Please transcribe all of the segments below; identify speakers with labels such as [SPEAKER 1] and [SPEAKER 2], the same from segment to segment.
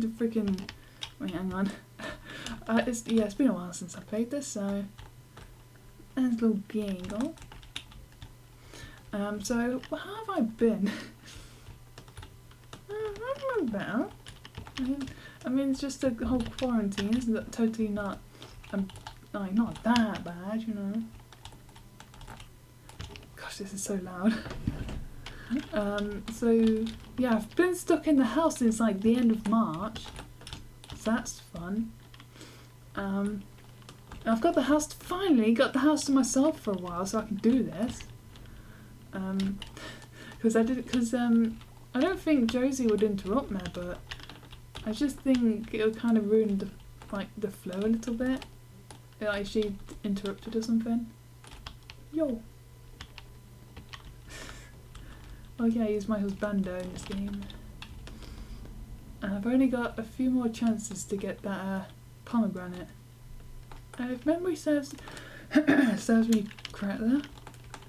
[SPEAKER 1] The freaking... Wait, hang on. It's been a while since I played this, so... There's a little giggle. So, how have I been? I don't remember. I mean, it's just a whole quarantine, isn't it? Totally not... like, not that bad, you know. Gosh, this is so loud. So, yeah, I've been stuck in the house since, like, the end of March. So that's fun. I've got the house, finally got the house to myself for a while so I can do this. Because I don't think Josie would interrupt me, but I just think it would kind of ruin the flow a little bit. Like she interrupted or something. Yo. Oh yeah, I use my husbando in this game. And I've only got a few more chances to get that pomegranate. And if memory serves me correctly,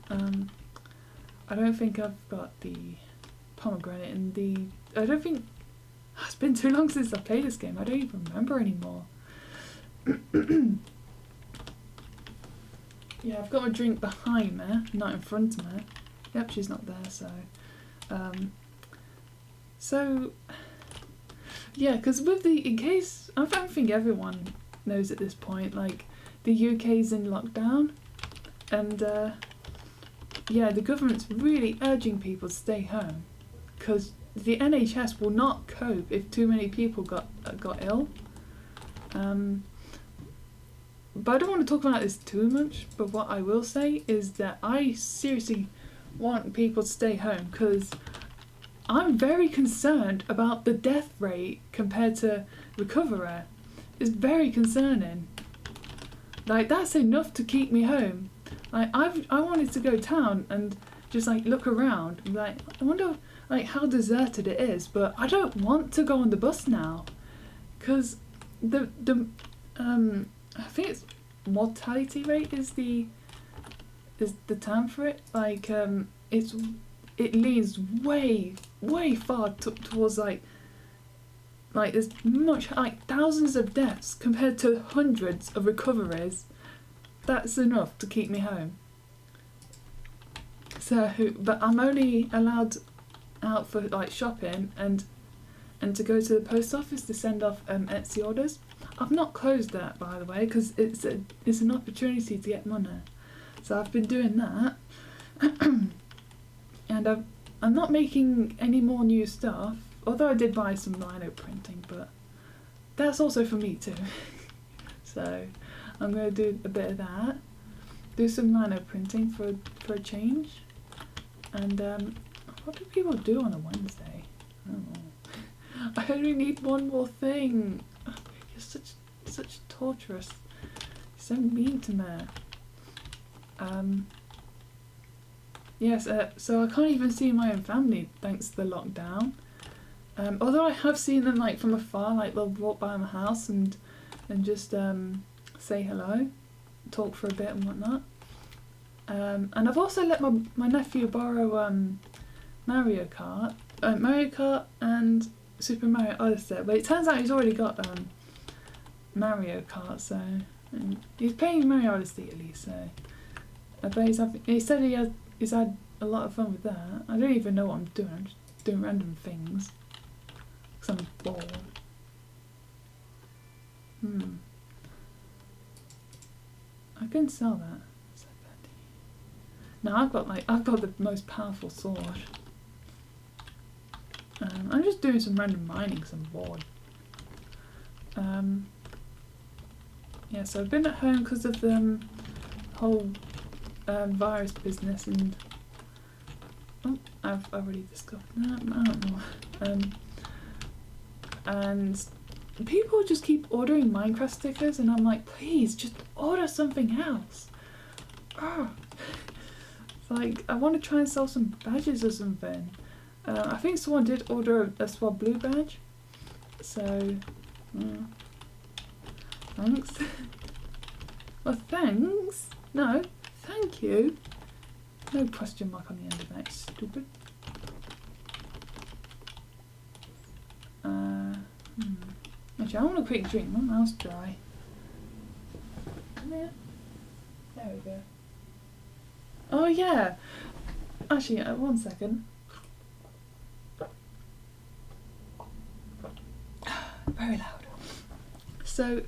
[SPEAKER 1] I don't think I've got the pomegranate in the... I don't think... It's been too long since I played this game, I don't even remember anymore. Yeah, I've got my drink behind me, not in front of me. Yep, she's not there, so... yeah, because with the... In case... I don't think everyone knows at this point, like, the UK's in lockdown. And, yeah, the government's really urging people to stay home. Because the NHS will not cope if too many people got ill. But I don't want to talk about this too much, but what I will say is that I seriously want people to stay home because I'm very concerned about the death rate compared to recovery. It's very concerning. Like, that's enough to keep me home. Like, I wanted to go town and just, like, look around and, like, I wonder, like, how deserted it is, but I don't want to go on the bus now because I think it's mortality rate is the term for it. Like it leans way far towards like there's much like thousands of deaths compared to hundreds of recoveries. That's enough to keep me home. So, but I'm only allowed out for like shopping and to go to the post office to send off Etsy orders. I've not closed that, by the way, because it's an opportunity to get money. So I've been doing that, and I'm not making any more new stuff. Although I did buy some lino printing, but that's also for me too. So I'm going to do a bit of that, do some lino printing for a change. And what do people do on a Wednesday? I don't know. I only need one more thing. You're such torturous. You're so mean to me. Yes, so I can't even see my own family thanks to the lockdown. Although I have seen them like from afar, like they'll walk by my house and just say hello, talk for a bit and whatnot. And I've also let my nephew borrow Mario Kart and Super Mario Odyssey, but it turns out he's already got Mario Kart, so he's playing Mario Odyssey at least. So I bet he said he's had a lot of fun with that. I don't even know what I'm doing. I'm just doing random things because I'm bored. I can sell that. Now I've got the most powerful sword. I'm just doing some random mining because I'm bored. Yeah, so I've been at home because of the whole virus business, and I've already discovered that. I don't know. And people just keep ordering Minecraft stickers, and I'm like, please, just order something else. Oh. Like, I want to try and sell some badges or something. I think someone did order a Swab Blue badge. So, thanks. Well, thanks? No, thank you. No question mark on the end of that, stupid. Actually, I want a quick drink. My mouth's dry. Come here. There we go. Oh yeah. Actually, 1 second. Very loud. So,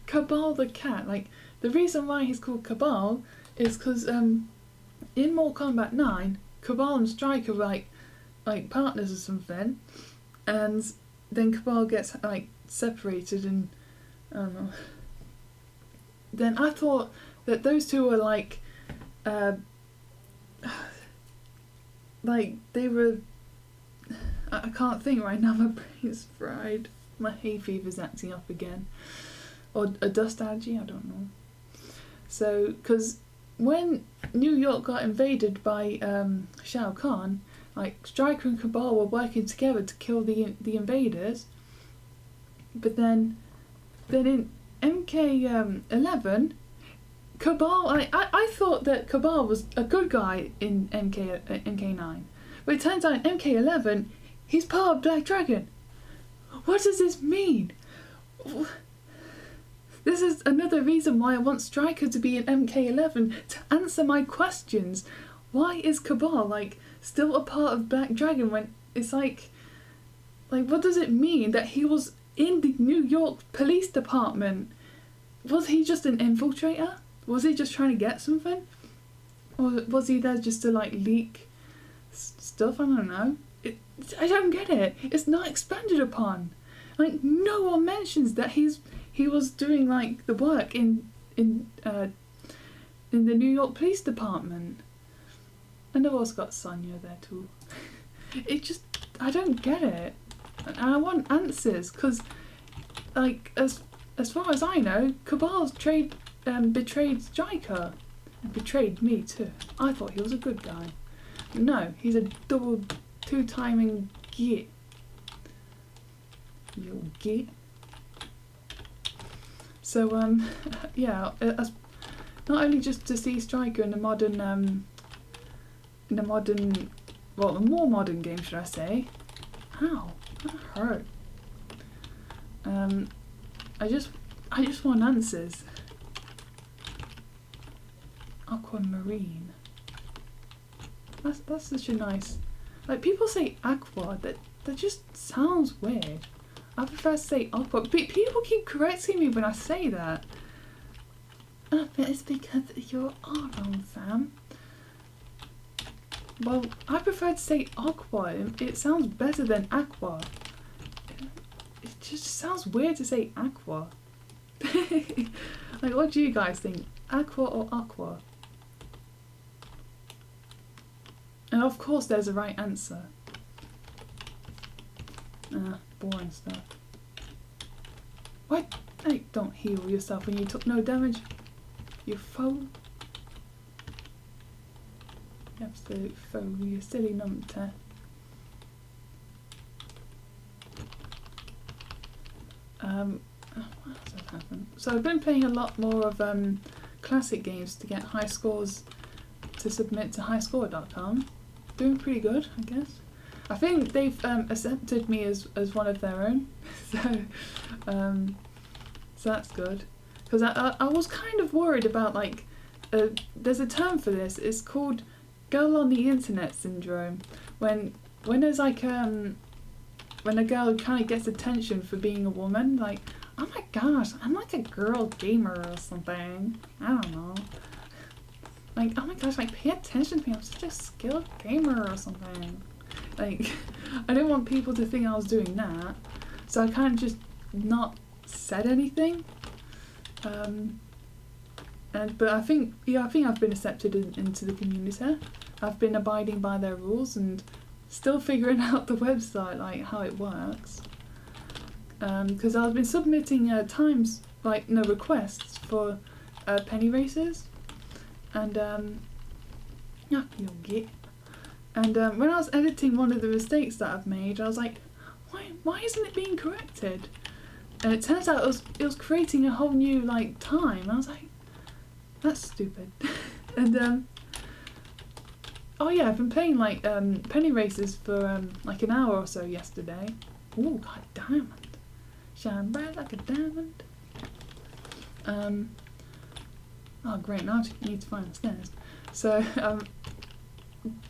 [SPEAKER 1] Kabal the cat, like, the reason why he's called Kabal is because in Mortal Kombat 9, Kabal and Stryker were like partners or something, and then Kabal gets like separated, and I don't know. Then I thought that those two were like they were. I can't think right now. My brain's fried. My hay fever's acting up again, or a dust allergy. I don't know. So, because when New York got invaded by Shao Kahn, like Stryker and Kabal were working together to kill the invaders. But then in MK11, Kabal, I thought that Kabal was a good guy in MK9, but it turns out in MK11 he's part of Black Dragon. What does this mean? This is another reason why I want Stryker to be in MK11 to answer my questions. Why is Kabal like still a part of Black Dragon when it's like what does it mean that he was in the New York Police Department? Was he just an infiltrator? Was he just trying to get something? Or was he there just to like leak stuff? I don't know. I don't get it. It's not expanded upon. Like no one mentions that he was doing like the work in the New York Police Department. And I've also got Sonya there too. I don't get it. And I want answers, because like as far as I know, Kabal's betrayed Stryker. And betrayed me too. I thought he was a good guy. No, he's a two-timing git. You git. So yeah, not only just to see Stryker in the more modern game, should I say? Ow, that hurt. I just want answers. Aquamarine. That's such a nice. Like people say aqua, that just sounds weird. I prefer to say aqua. But people keep correcting me when I say that. But it's because you're all wrong, Sam. Well, I prefer to say aqua. It sounds better than aqua. It just sounds weird to say aqua. Like, what do you guys think? Aqua or aqua? And of course there's a right answer. Boring stuff. What? Hey, don't heal yourself when you took no damage. You fool. You absolute fool, you silly numpty. What else has happened? So I've been playing a lot more of classic games to get high scores to submit to highscore.com. Doing pretty good, I guess. I think they've accepted me as one of their own, so that's good. Because I was kind of worried about like, there's a term for this. It's called "girl on the internet syndrome." When there's like when a girl kind of gets attention for being a woman, like, oh my gosh, I'm like a girl gamer or something. I don't know. Like, oh my gosh, like, pay attention to me, I'm such a skilled gamer or something. Like, I didn't want people to think I was doing that, so I kind of just not said anything. But I think I've been accepted into the community. I've been abiding by their rules and still figuring out the website, like, how it works. Because I've been submitting requests for penny races. And yeah, you'll get. And when I was editing one of the mistakes that I've made, I was like, why isn't it being corrected? And it turns out it was creating a whole new like time. I was like, that's stupid. And oh yeah, I've been playing like penny races for like an hour or so yesterday. Oh god damn it! shine bright like a diamond. Oh great, now I need to find the stairs. So,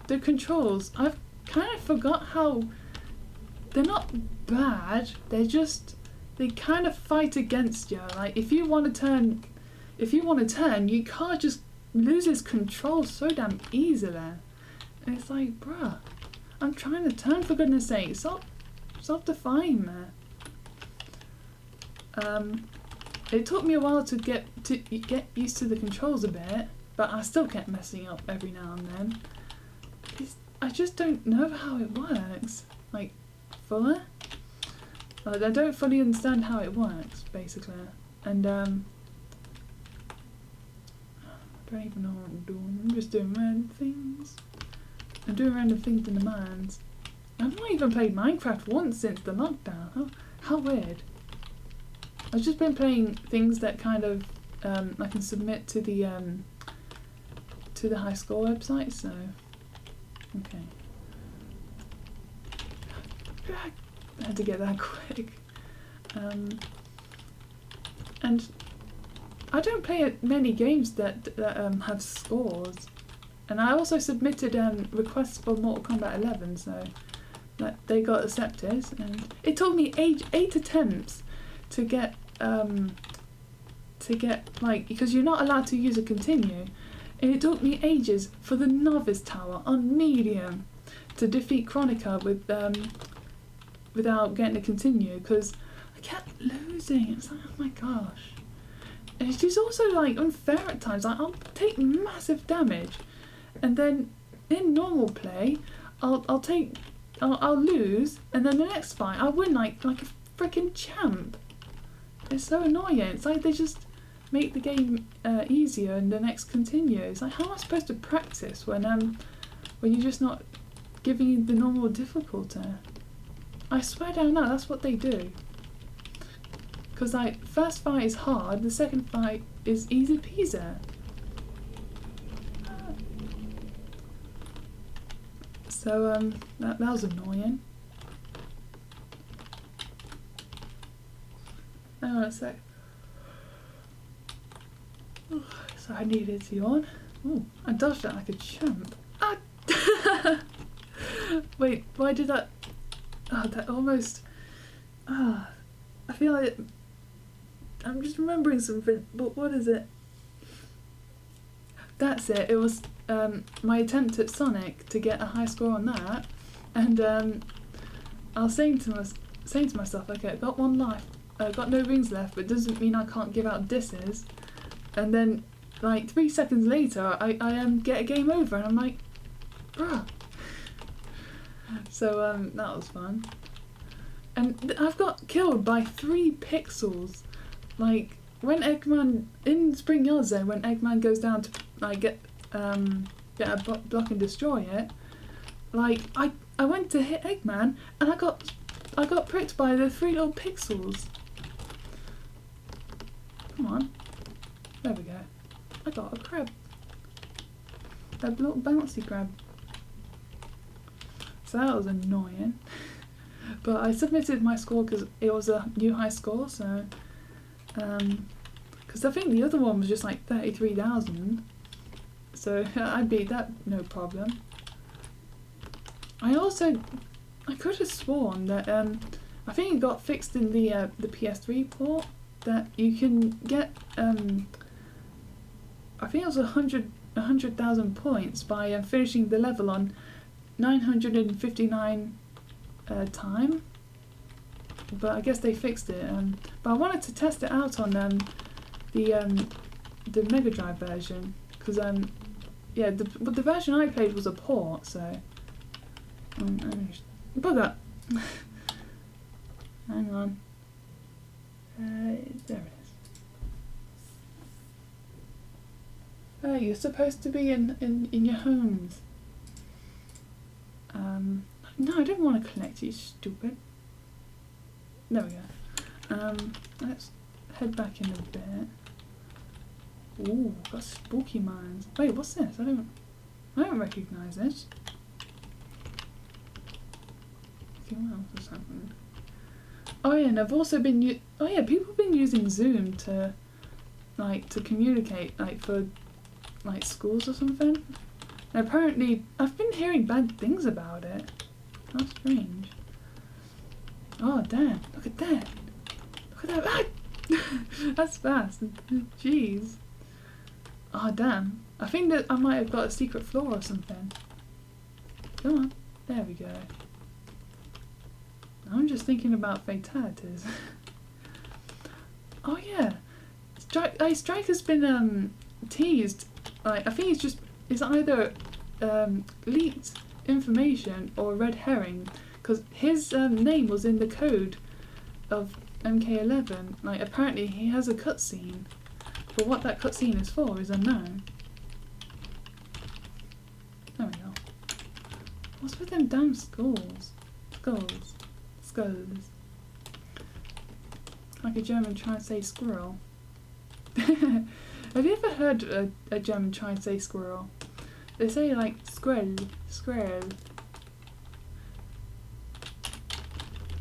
[SPEAKER 1] the controls, I've kind of forgot how, they're not bad, they kind of fight against you. Like, if you want to turn, your car just loses control so damn easily. And it's like, bruh, I'm trying to turn, for goodness sake, stop defying me. It took me a while to get used to the controls a bit, but I still kept messing up every now and then. I just don't know how it works, like, fully. Like, I don't fully understand how it works, basically. And, I don't even know what I'm doing. I'm just doing random things. I'm doing random things in the mines. I've not even played Minecraft once since the lockdown. How weird. I've just been playing things that kind of I can submit to the high school website, so okay. I had to get that quick. And I don't play many games that have scores. And I also submitted requests for Mortal Kombat 11, so that they got accepted. And it took me 8 attempts to get like, because you're not allowed to use a continue, and it took me ages for the novice tower on medium to defeat Chronica with without getting a continue, because I kept losing. It's like, oh my gosh. And it's just also like unfair at times. Like, I'll take massive damage, and then in normal play, I'll lose, and then the next fight I win like a freaking champ. It's so annoying. It's like they just make the game easier and the next continue. It's like, how am I supposed to practice when you're just not giving you the normal difficulty? I swear down now, that's what they do. Because like, first fight is hard, the second fight is easy peasy. So that was annoying. Hang on a sec. So I needed to yawn. Ooh, I dodged that like a champ. Ah! Wait, why did that? Oh, that almost. I feel like I'm just remembering something, but what is it? That's it. It was my attempt at Sonic to get a high score on that, and I was saying to myself, okay, I've got one life. I've got no rings left, but it doesn't mean I can't give out disses. And then, like 3 seconds later, I get a game over, and I'm like, bruh. So that was fun. And I've got killed by 3 pixels. Like, when Eggman in Spring Yard Zone, when Eggman goes down to like get a block and destroy it, like I went to hit Eggman, and I got pricked by the 3 little pixels. Come on. There we go. I got a crab. A little bouncy crab. So that was annoying. But I submitted my score because it was a new high score, so... because I think the other one was just like 33,000. So I beat that no problem. I could have sworn that... I think it got fixed in the PS3 port, that you can get... I think it was 100,000 points by finishing the level on 959 time, but I guess they fixed it. But I wanted to test it out on the Mega Drive version, because yeah, but the version I played was a port, so bugger. Hang on, there it is. You're supposed to be in your homes. No, I don't want to connect you, stupid. There we go. Let's head back in a bit. Ooh, got spooky mines. Wait, what's this? I don't recognise this. Okay, what else has happened? Oh yeah, and I've also been oh yeah, people have been using Zoom to to communicate for schools or something. And apparently I've been hearing bad things about it. How strange. Oh damn, look at that. Look at that. Ah! That's fast. Jeez. Oh damn. I think that I might have got a secret floor or something. Come on. There we go. I'm just thinking about fatalities. Oh yeah. Striker's been teased. I think it's either leaked information or a red herring, because his name was in the code of MK11. Apparently he has a cutscene, but what that cutscene is for is unknown. There we go. What's with them damn skulls? Skulls. Like a German trying to say squirrel. Have you ever heard a German try and say squirrel? They say squirrel.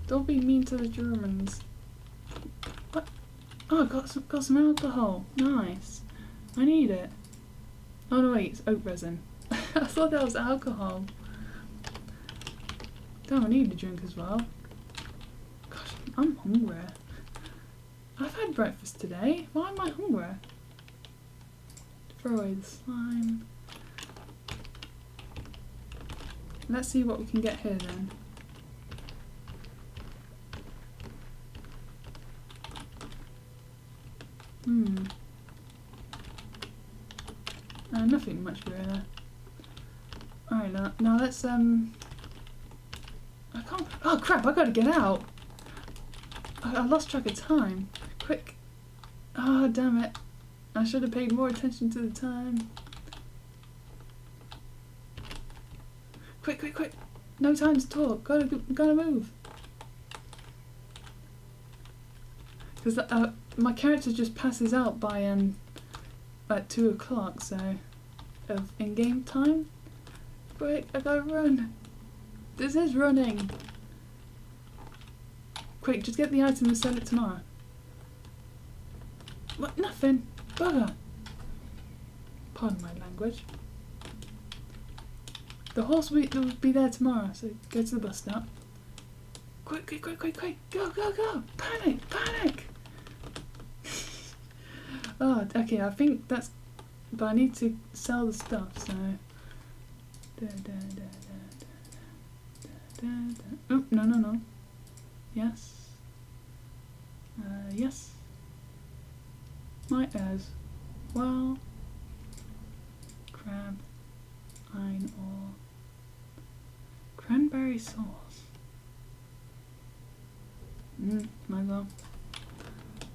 [SPEAKER 1] Don't be mean to the Germans. What? Oh, got some alcohol. Nice. I need it. Oh no wait, it's oak resin. I thought that was alcohol. Damn, I need a drink as well. Gosh, I'm hungry. I've had breakfast today. Why am I hungry? Throw away the slime. Let's see what we can get here then. Nothing much really. Alright, now let's I can't. Oh crap! I gotta get out. I lost track of time. Quick! Ah, oh, damn it! I should have paid more attention to the time. Quick! No time to talk. Gotta move. Because my character just passes out by at 2 o'clock, so of in-game time. Quick! I gotta run. This is running. Quick! Just get the item and sell it tomorrow. What? Nothing. Bugger. Pardon my language. The horse will be there tomorrow, so go to the bus stop. Quick! Go! Panic! Oh, okay, I think that's... But I need to sell the stuff, so... Oh, no. Yes. Yes. Might as well. Crab, iron ore, cranberry sauce. Might as well.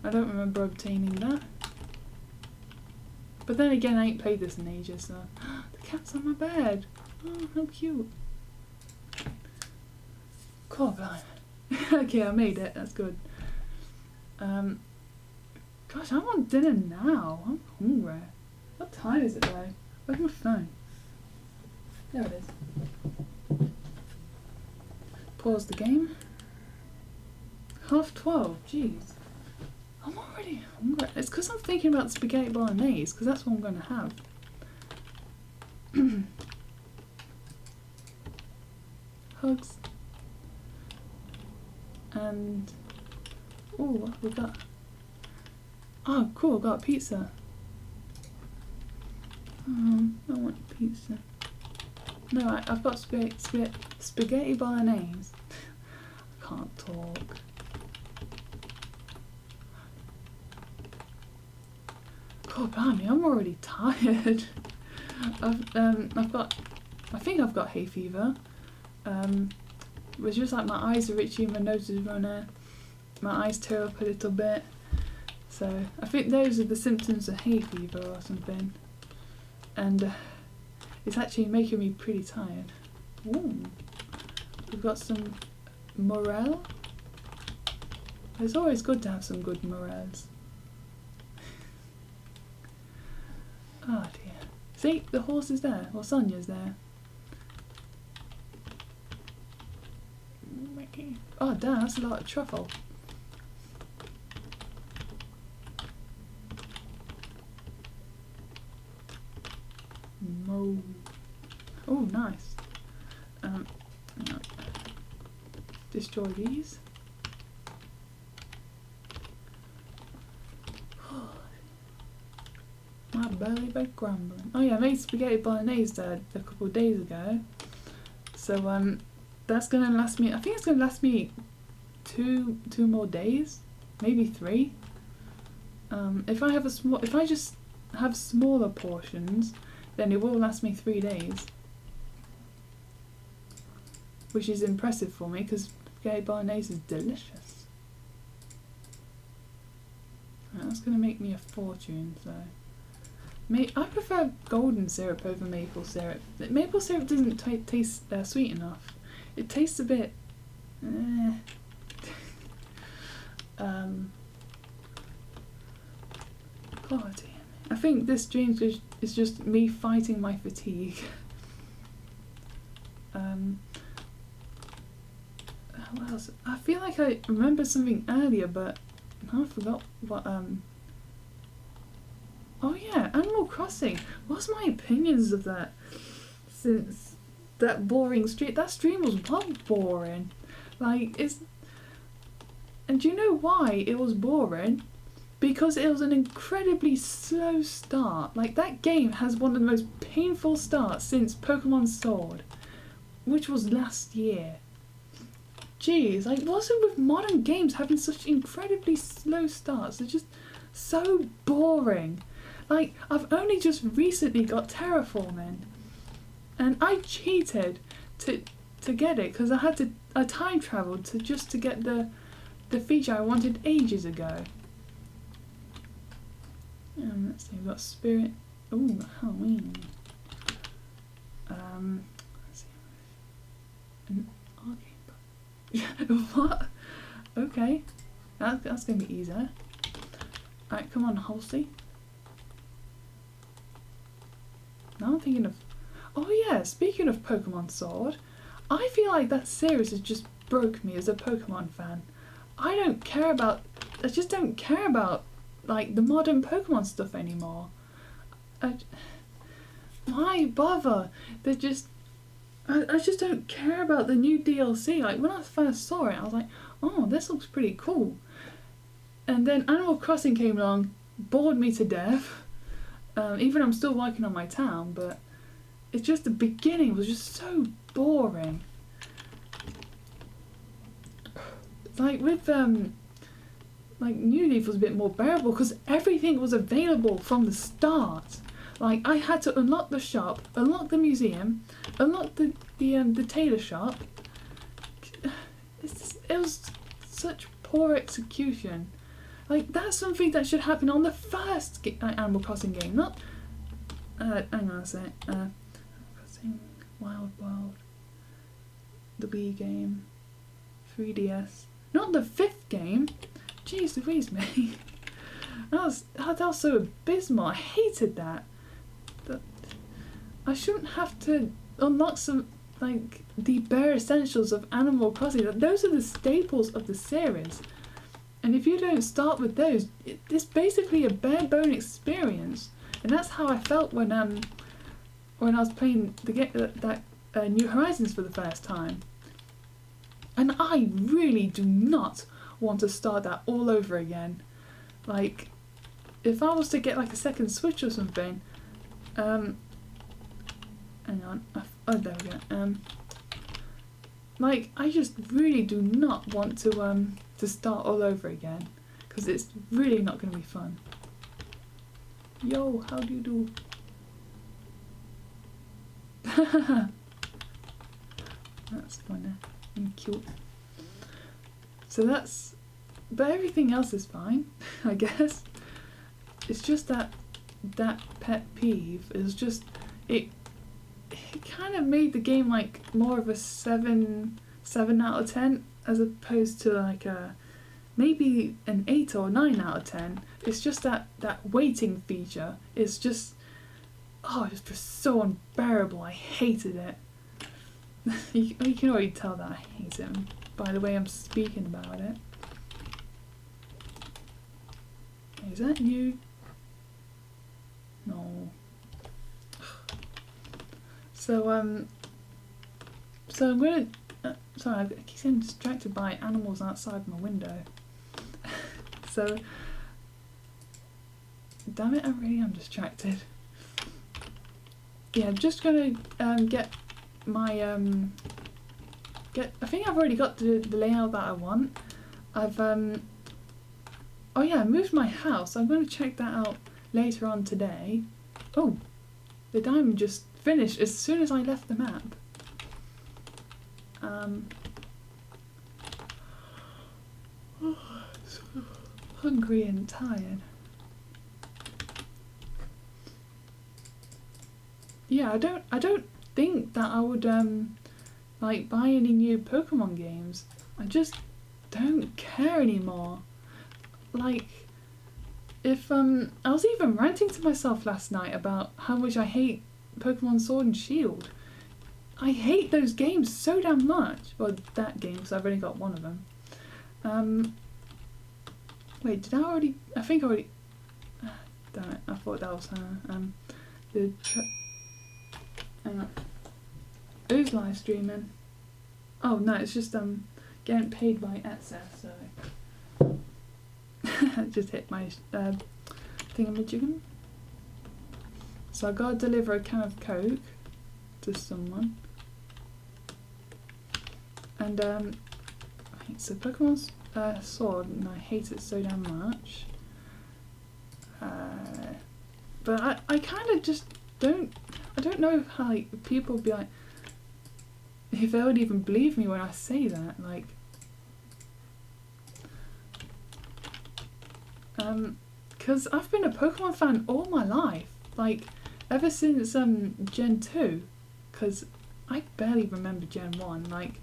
[SPEAKER 1] I don't remember obtaining that. But then again, I ain't played this in ages, so... The cat's on my bed! Oh, how cute. Cool, okay, I made it, that's good. Gosh, I'm on dinner now. I'm hungry. What time is it though? Where's my phone? There it is. Pause the game. 12:30, jeez. I'm already hungry. It's because I'm thinking about spaghetti bolognese, because that's what I'm going to have. Hugs. And... ooh, what have we got? Oh, cool, got pizza. I want pizza. No, I've got spaghetti bolognese. I can't talk. God, blimey, I'm already tired. I think I've got hay fever. It's just like my eyes are itchy, my nose is running, my eyes tear up a little bit. So I think those are the symptoms of hay fever or something. And it's actually making me pretty tired. Ooh. We've got some morel. It's always good to have some good morels. Oh dear. See, the horse is there, or Sonia's there. Oh damn, that's a lot of truffle. nice. Hang on. Destroy these. My belly bed grumbling. Oh yeah, I made spaghetti bolognese there a couple of days ago. So that's gonna last me. I think it's gonna last me two more days, maybe 3. If I just have smaller portions, then it will last me 3 days, which is impressive for me because spaghetti bolognese is delicious. Right, that's gonna make me a fortune. So. I prefer golden syrup over maple syrup. Maple syrup doesn't taste sweet enough. It tastes a bit... Oh dear. I think this dream is just me fighting my fatigue. What else? I feel like I remembered something earlier, but now I forgot what... Oh yeah, Animal Crossing. What's my opinions of that? Since that boring stream, that stream was not boring. Like and do you know why it was boring? Because it was an incredibly slow start. Like that game has one of the most painful starts since Pokemon Sword, which was last year. Jeez, like what's it with modern games having such incredibly slow starts? They're just so boring. Like, I've only just recently got Terraforming, and I cheated to get it because I time travelled to get the feature I wanted ages ago. Let's see, we've got Spirit. Ooh, Halloween. Let's see. An arcade book. What? Okay, that's gonna be easier. Alright, come on, Halsey. Now I'm thinking of... Oh yeah, speaking of Pokemon Sword, I feel like that series has just broke me as a Pokemon fan. I just don't care about like the modern Pokemon stuff anymore. Why bother? I just don't care about the new DLC. Like when I first saw it, I was like, oh, this looks pretty cool. And then Animal Crossing came along, bored me to death. Even I'm still working on my town, but it's just the beginning was just so boring. Like with like New Leaf was a bit more bearable because everything was available from the start. Like I had to unlock the shop, unlock the museum, unlock the tailor shop. It was such poor execution. Like that's something that should happen on the first Animal Crossing game, not. Hang on a sec. Crossing Wild World, the Wii game, 3DS, not the 5th game. Jeez Louise, me. that was so abysmal. I hated that. I shouldn't have to unlock some like the bare essentials of Animal Crossing. Those are the staples of the series. And if you don't start with those, it's basically a bare bone experience, and that's how I felt when I was playing that New Horizons for the first time. And I really do not want to start that all over again. Like, if I was to get like a second Switch or something, hang on, oh there we go. Like I just really do not want to start all over again, because it's really not going to be fun. Yo, how do you do? That's funny and cute. So but everything else is fine, I guess. It's just that pet peeve is just it kind of made the game like more of a 7 out of 10 as opposed to like maybe an 8 or 9 out of 10. It's just that waiting feature is just, oh, it's just so unbearable. I hated it. you can already tell that I hate it by the way I'm speaking about it. Is that you? No. So So I'm gonna. Sorry, I keep getting distracted by animals outside my window. So, damn it, I really am distracted. Yeah, I'm just gonna get my I think I've already got the layout that I want. I've oh yeah, I moved my house. I'm gonna check that out later on today. Oh, the diamond just finished as soon as I left the map. So hungry and tired. Yeah, I don't think that I would like buy any new Pokemon games. I just don't care anymore. Like, if I was even ranting to myself last night about how much I hate Pokemon Sword and Shield. I hate those games so damn much. Well, that game, because I've only got one of them. Wait, did I already? I think I already. Damn it! I thought that was her. Hang on. Who's live streaming? Oh no, it's just getting paid by Etsy, so I just hit my thingamajigam. So I gotta deliver a can of Coke to someone. And so Pokemon's Sword, and I hate it so damn much. But I kind of just don't. I don't know if like people be like, if they would even believe me when I say that, like. Because I've been a Pokemon fan all my life, like ever since Gen 2, because I barely remember Gen 1. Like,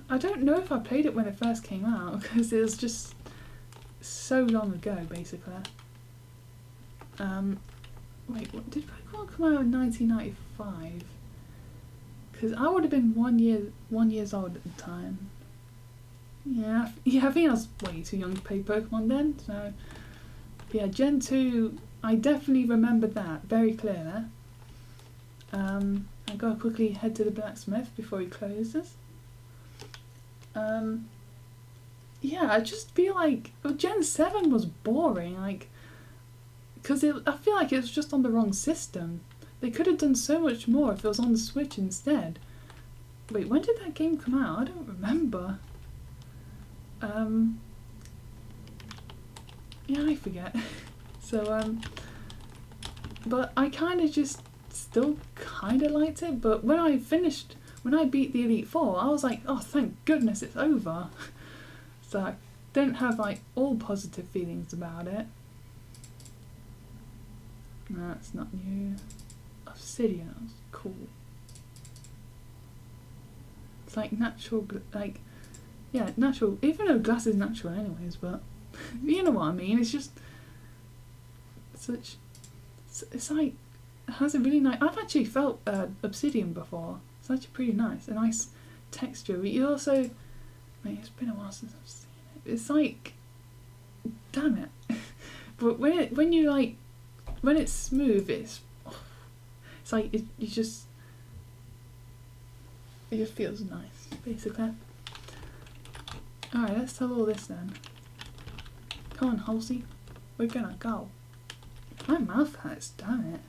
[SPEAKER 1] I don't know if I played it when it first came out because it was just so long ago, basically. Wait, what, did Pokemon come out in 1995? Because I would have been 1 years old at the time. Yeah, I think I was way too young to play Pokemon then. So, yeah, Gen 2, I definitely remember that very clearly. I gotta quickly head to the blacksmith before he closes. Yeah, I just feel like Gen 7 was boring, like, because I feel like it was just on the wrong system. They could have done so much more if it was on the Switch instead. Wait, when did that game come out? I don't remember. Yeah, I forget. So, but I kind of just still kind of liked it, but when I beat the Elite Four, I was like, oh, thank goodness it's over. So I don't have like all positive feelings about it. No, it's not new. Obsidian, that was cool. It's like natural, like, yeah, natural, even though glass is natural anyways, but you know what I mean, it's just such, it's like, it has a really nice, I've actually felt obsidian before. It's actually pretty nice, a nice texture, but you also, wait, it's been a while since I've seen it. It's like, damn it. But when you like, when it's smooth, it's like, it just feels nice, basically. Alright, let's tell all this then. Come on, Halsey, we're gonna go. My mouth hurts, damn it.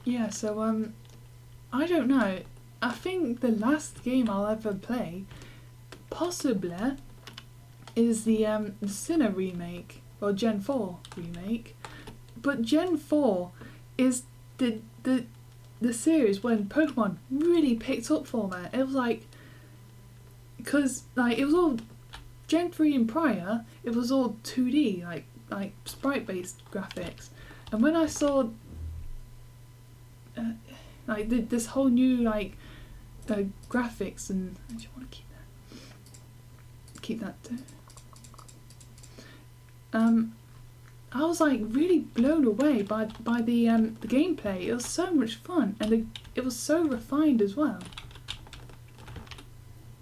[SPEAKER 1] Yeah, so I don't know. I think the last game I'll ever play, possibly, is the Sinnoh remake, or Gen 4 remake. But Gen 4 is the series when Pokemon really picked up for me. It was like, because like it was all Gen 3 and prior, it was all 2D, like sprite based graphics. And when I saw like this whole new like graphics, and I just want to keep that too. I was like really blown away by the gameplay. It was so much fun, and it was so refined as well.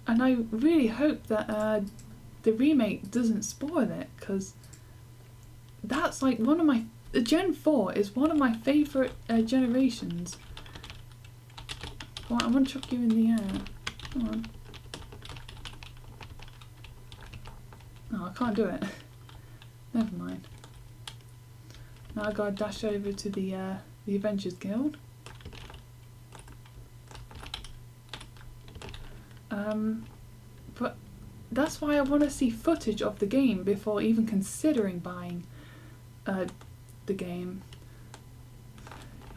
[SPEAKER 1] And I really hope that the remake doesn't spoil it, because that's like one of my... Gen 4 is one of my favourite generations. Come on, I want to chuck you in the air. Come on. No, I can't do it. Never mind. Now I gotta dash over to the Adventures Guild. But that's why I want to see footage of the game before even considering buying the game.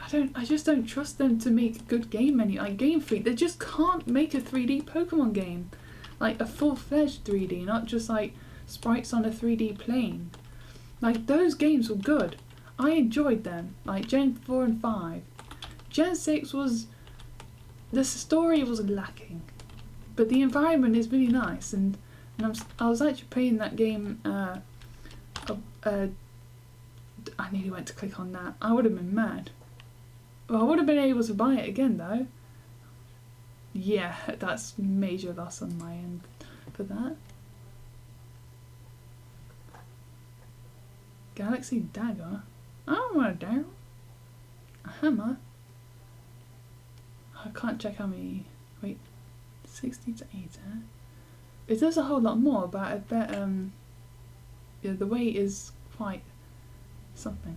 [SPEAKER 1] I just don't trust them to make a good game like Game Freak. They just can't make a 3D Pokemon game. Like a full-fledged 3D, not just like sprites on a 3D plane. Like those games were good. I enjoyed them. Like Gen 4 and 5. Gen 6 was... the story was lacking. But the environment is really nice, and I was actually playing that game. I nearly went to click on that. I would have been mad. Well, I would have been able to buy it again though. Yeah, that's major loss on my end for that. Galaxy Dagger? I don't want a dagger. A hammer? I can't check how many. Wait. 60 to 80. It does a whole lot more, but I bet yeah, the weight is quite something.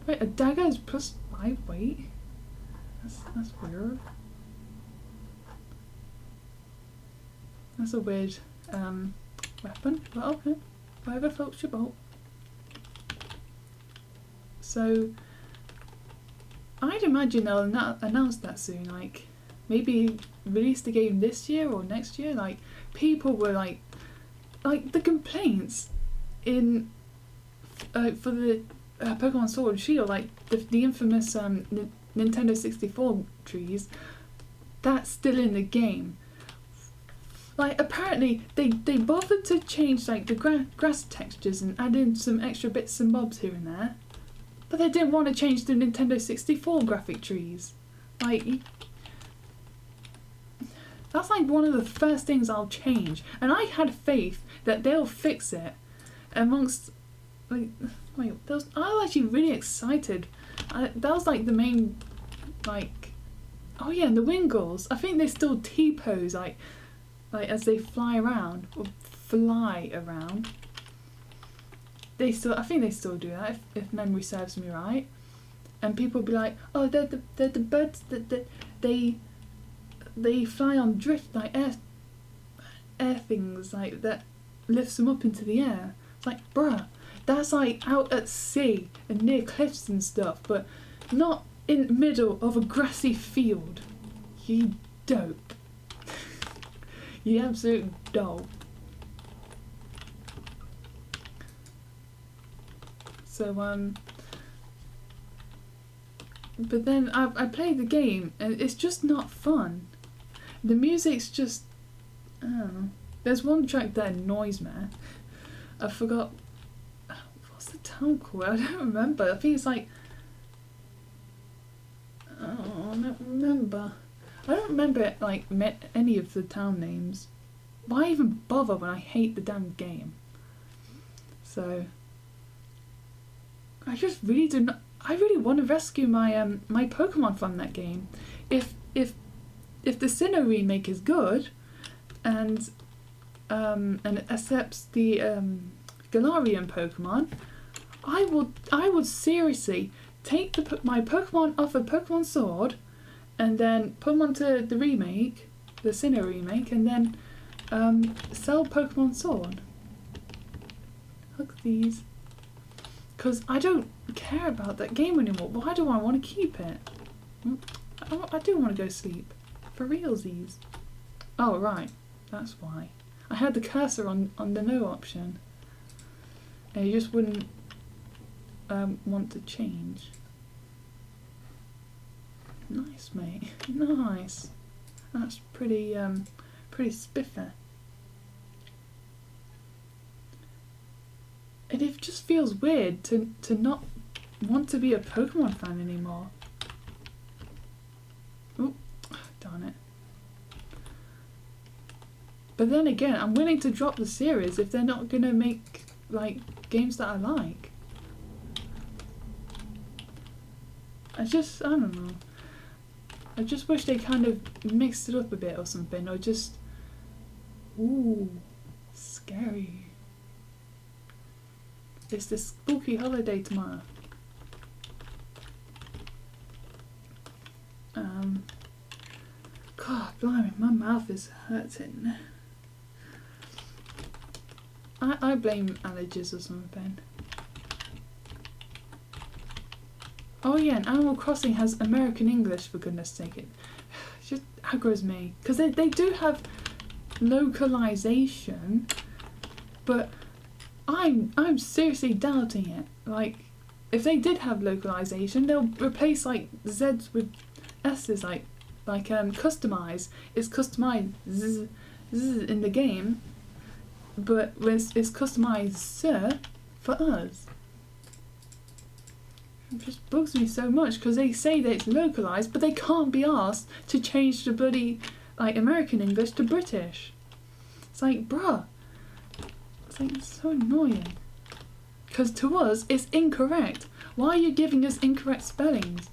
[SPEAKER 1] Wait, a dagger is plus 5 weight? That's weird. That's a weird weapon, but okay. Whatever floats your boat. So I'd imagine they'll announce that soon, like maybe release the game this year or next year. Like people were like the complaints in for the Pokemon Sword and Shield, like the infamous Nintendo 64 trees, that's still in the game. Like apparently they bothered to change like the grass textures and add in some extra bits and bobs here and there, but they didn't want to change the Nintendo 64 graphic trees. Like that's like one of the first things I'll change, and I had faith that they'll fix it. Amongst like, wait, I was actually really excited. That was like the main, like, oh yeah, and the Wingulls. I think they still T-pose like as they fly around or fly around. I think they still do that if memory serves me right. And people be like, oh, they're the birds that they fly on drift, like air things like that lifts them up into the air. It's like, bruh, that's like out at sea and near cliffs and stuff, but not in the middle of a grassy field. You dope. You absolute dope. So but then I played the game and it's just not fun. The music's just, I don't know. There's one track that annoys me. I forgot, what's the town called? I don't remember. I think it's like, oh, I don't remember. I don't remember it, like any of the town names. Why even bother when I hate the damn game? So I just really do not. I really want to rescue my my Pokemon from that game. If the Sinnoh remake is good, and it accepts the Galarian Pokemon, I would seriously take my Pokemon off of Pokemon Sword, and then put them onto the remake, the Sinnoh remake, and then sell Pokemon Sword. Look at these. Because I don't care about that game anymore. Why do I want to keep it? I do want to go sleep. For realsies. Oh, right. That's why. I had the cursor on the no option. And you just wouldn't want to change. Nice, mate. Nice. That's pretty spiffy. And it just feels weird to not want to be a Pokemon fan anymore. Oh, darn it. But then again, I'm willing to drop the series if they're not gonna make like games that I like. I don't know. I just wish they kind of mixed it up a bit or something, or just, ooh, scary. It's the spooky holiday tomorrow. God, blimey, my mouth is hurting. I blame allergies or something. Oh yeah, and Animal Crossing has American English, for goodness sake. It just aggroes me. Because they do have localization, but I'm seriously doubting it. Like, if they did have localization, they'll replace like Z's with S's, like customize. It's customized z in the game, but it's customized sir for us. It just bugs me so much because they say that it's localized, but they can't be asked to change the bloody like American English to British. It's like, bruh, it's like so annoying. Because to us, it's incorrect. Why are you giving us incorrect spellings?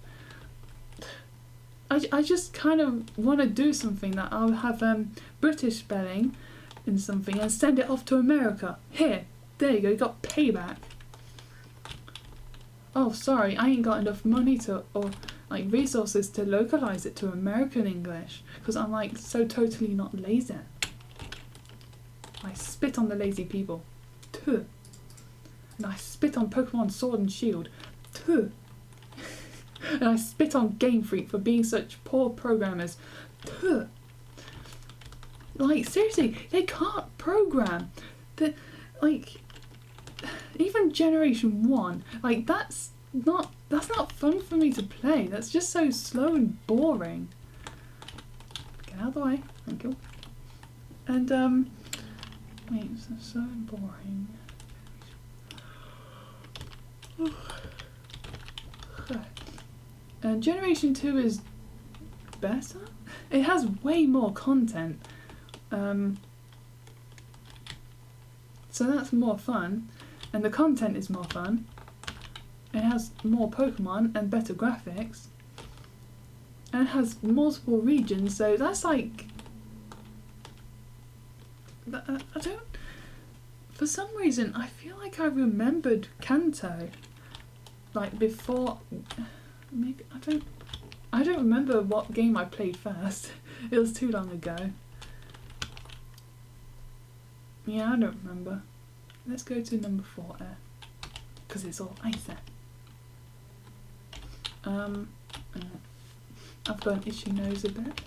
[SPEAKER 1] I just kind of want to do something that I'll have British spelling in something and send it off to America. Here, there you go, you got payback. Oh, sorry, I ain't got enough money to, or like resources to localize it to American English, because I'm like so totally not lazy. I spit on the lazy people. Tuh. And I spit on Pokemon Sword and Shield. Tuh. And I spit on Game Freak for being such poor programmers. Tuh. Like, seriously, they can't program. Like, even Generation 1, like, that's not fun for me to play. That's just so slow and boring. Get out of the way, thank you. And, wait, it's so boring. And Generation 2 is better? It has way more content. So that's more fun. And the content is more fun. It has more Pokemon and better graphics. And it has multiple regions, so that's like... I don't... For some reason, I feel like I remembered Kanto. Like before... Maybe... I don't remember what game I played first. It was too long ago. Yeah, I don't remember. Let's go to number 4 there. Because it's all icy. I've got an itchy nose a bit.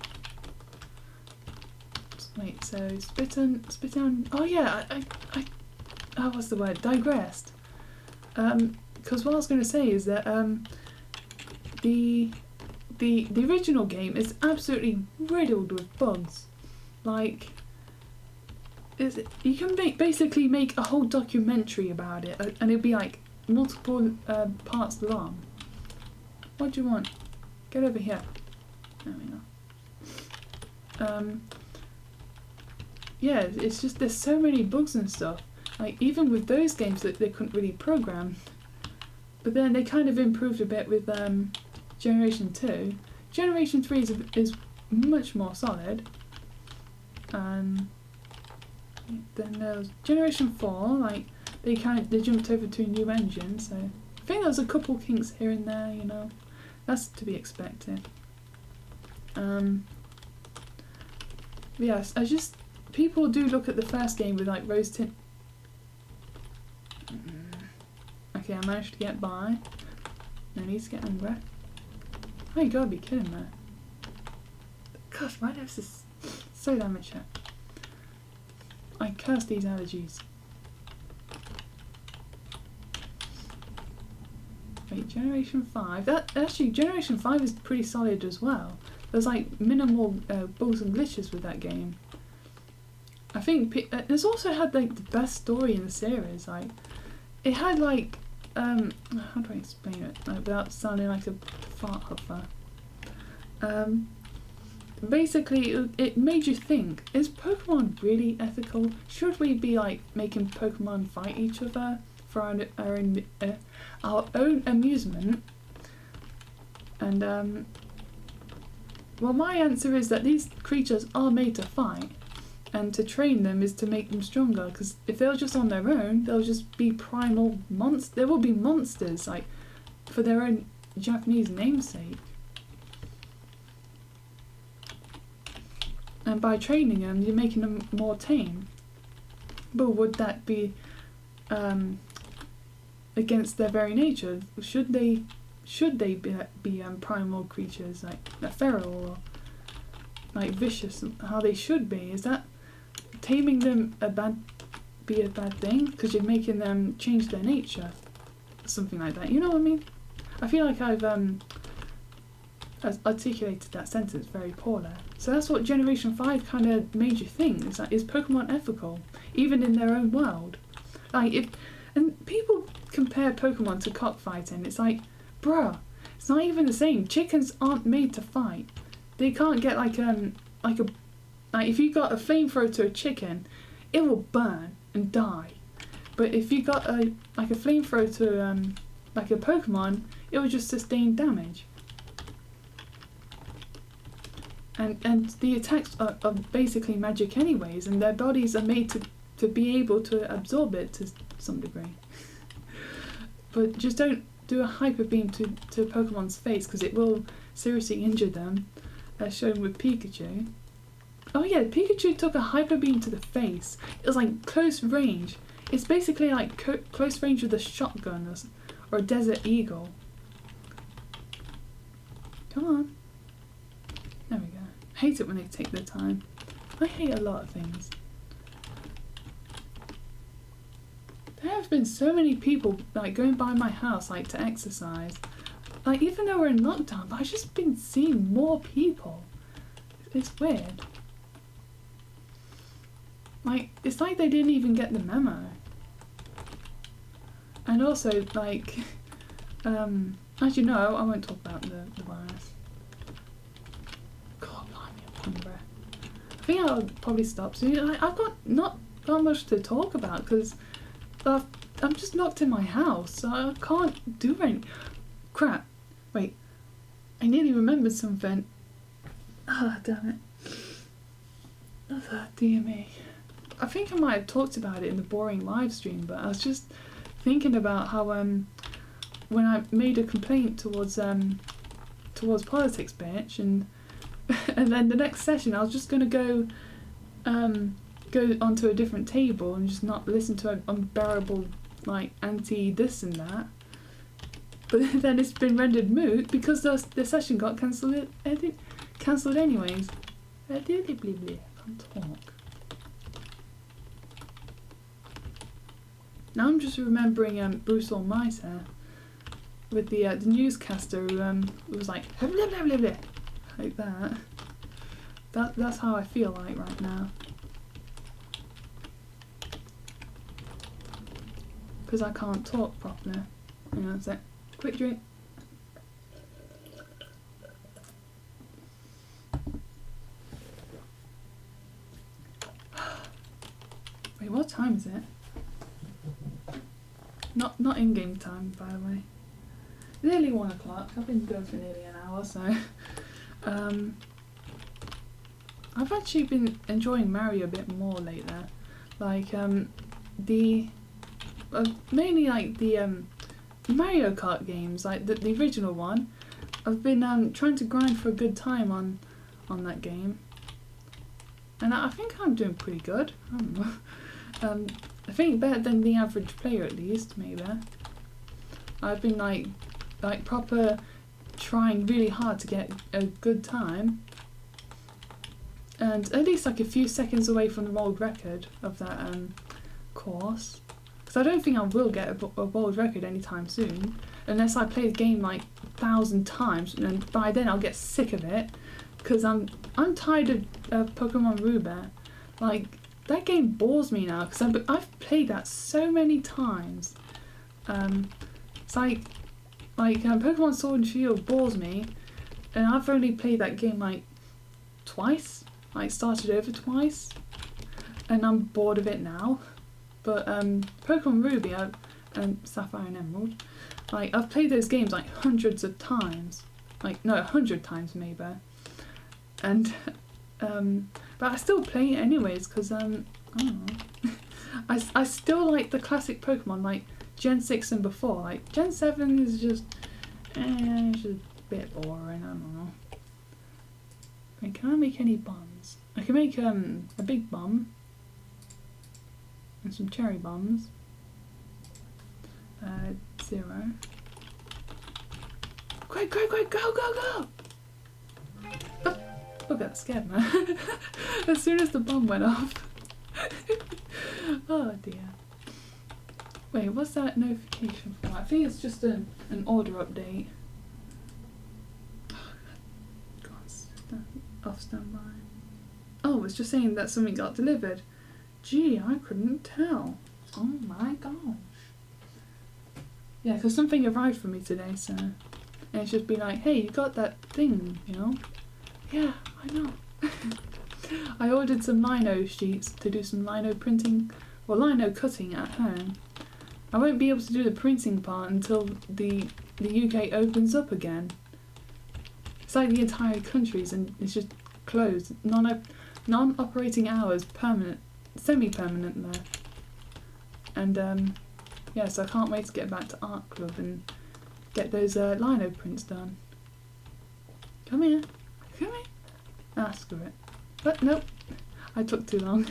[SPEAKER 1] Wait, so spit on. Oh yeah, I what's the word? Digressed. Because what I was going to say is that the original game is absolutely riddled with bugs. Like, you can basically make a whole documentary about it, and it'd be like multiple parts long. What do you want? Get over here. There we go. Yeah, it's just there's so many bugs and stuff. Like, even with those games that they couldn't really program. But then they kind of improved a bit with Generation 2. Generation 3 is much more solid. And then there was Generation 4, like they jumped over to a new engine, so I think there was a couple kinks here and there, you know. That's to be expected. Yes, people do look at the first game with like rose tint. Okay, I managed to get by. No need to get angry. Oh, you gotta be kidding me. Gosh, my nose is so damaged here. I curse these allergies. Wait, Generation 5. Actually, Generation 5 is pretty solid as well. There's like minimal bugs and glitches with that game. I think it's also had like the best story in the series. Like, it had like how do I explain it like, without sounding like a fart huffer? basically it made you think: is Pokemon really ethical? Should we be like making Pokemon fight each other for our own amusement? And well, my answer is that these creatures are made to fight, and to train them is to make them stronger. Because if they're just on their own, they'll just be primal monsters. There will be monsters, like, for their own Japanese namesake. And by training them, you're making them more tame. But would that be against their very nature? Should they be primal creatures, like feral or like vicious, how they should be? Is that taming them a bad thing? Because you're making them change their nature, something like that. You know what I mean? I feel like I've articulated that sentence very poorly. So that's what Generation 5 kind of made you think. Is Pokemon ethical, even in their own world? And people compare Pokemon to cockfighting. It's like, bruh, it's not even the same. Chickens aren't made to fight. They can't get like if you got a flamethrower to a chicken, it will burn and die. But if you got a flamethrower to like a Pokemon, it will just sustain damage. And the attacks are basically magic anyways, and their bodies are made to be able to absorb it to some degree. But just don't do a hyper beam to Pokemon's face, because it will seriously injure them, as shown with Pikachu. Oh yeah, Pikachu took a hyper beam to the face. It was like close range. It's basically like close range with a shotgun or a Desert Eagle. Come on. There we go. I hate it when they take their time. I hate a lot of things. There have been so many people like going by my house like to exercise. Like, even though we're in lockdown, but I've just been seeing more people. It's weird. Like, it's like they didn't even get the memo. And also, like, as you know, I won't talk about the virus. God, I'm hungry. I think I'll probably stop soon. I've got not much to talk about, because I'm just locked in my house, so I can't do anything. Crap. Wait. I nearly remembered something. Ah, damn it. Oh, dear me. I think I might have talked about it in the boring live stream, but I was just thinking about how when I made a complaint towards Politics Bitch, and then the next session I was just gonna go onto a different table and just not listen to an unbearable like anti this and that. But then it's been rendered moot because the session got cancelled anyways. I can't talk. Now I'm just remembering Bruce Almighty with the newscaster who was like blah, blah, blah, blah, like that. That's how I feel like right now. Because I can't talk properly. Hang on a sec. Quick drink. Wait, what time is it? Not in-game time, by the way. Nearly 1 o'clock. I've been going for nearly an hour, so I've actually been enjoying Mario a bit more lately. Like mainly like the Mario Kart games, like the original one. I've been trying to grind for a good time on that game, and I think I'm doing pretty good. I don't know. I think better than the average player, at least, maybe. I've been like proper trying really hard to get a good time, and at least like a few seconds away from the world record of that course. Because I don't think I will get a world record anytime soon, unless I play the game like 1,000 times, and by then I'll get sick of it. Because I'm tired of Pokemon Ruby. Like, that game bores me now, because I've played that so many times. It's like Pokemon Sword and Shield bores me, and I've only played that game like twice. Like started over twice, and I'm bored of it now. But Pokemon Ruby and Sapphire and Emerald, like I've played those games like hundreds of times, like no 100 times maybe, and but I still play it anyways because I don't know. I still like the classic Pokemon like Gen 6 and before. Like Gen 7 is just it's just a bit boring. I don't know. Wait, can I make any bombs? I can make a big bomb and some cherry bombs. 0. Quick, quick, quick, go, go, go! Oh, look, that scared me. As soon as the bomb went off. Oh dear. Wait, what's that notification for? I think it's just an order update. Off standby. Oh, it's just saying that something got delivered. Gee, I couldn't tell. Oh my gosh. Yeah, because something arrived for me today, so... And it's just been like, hey, you got that thing, you know? Yeah, I know. I ordered some lino sheets to do some lino printing, or lino cutting at home. I won't be able to do the printing part until the UK opens up again. It's like the entire country's and it's just closed. Non-operating hours, permanent, semi-permanent there. And yeah, so I can't wait to get back to Art Club and get those lino prints done. Come here, come here. Ah, screw it. But nope, I took too long.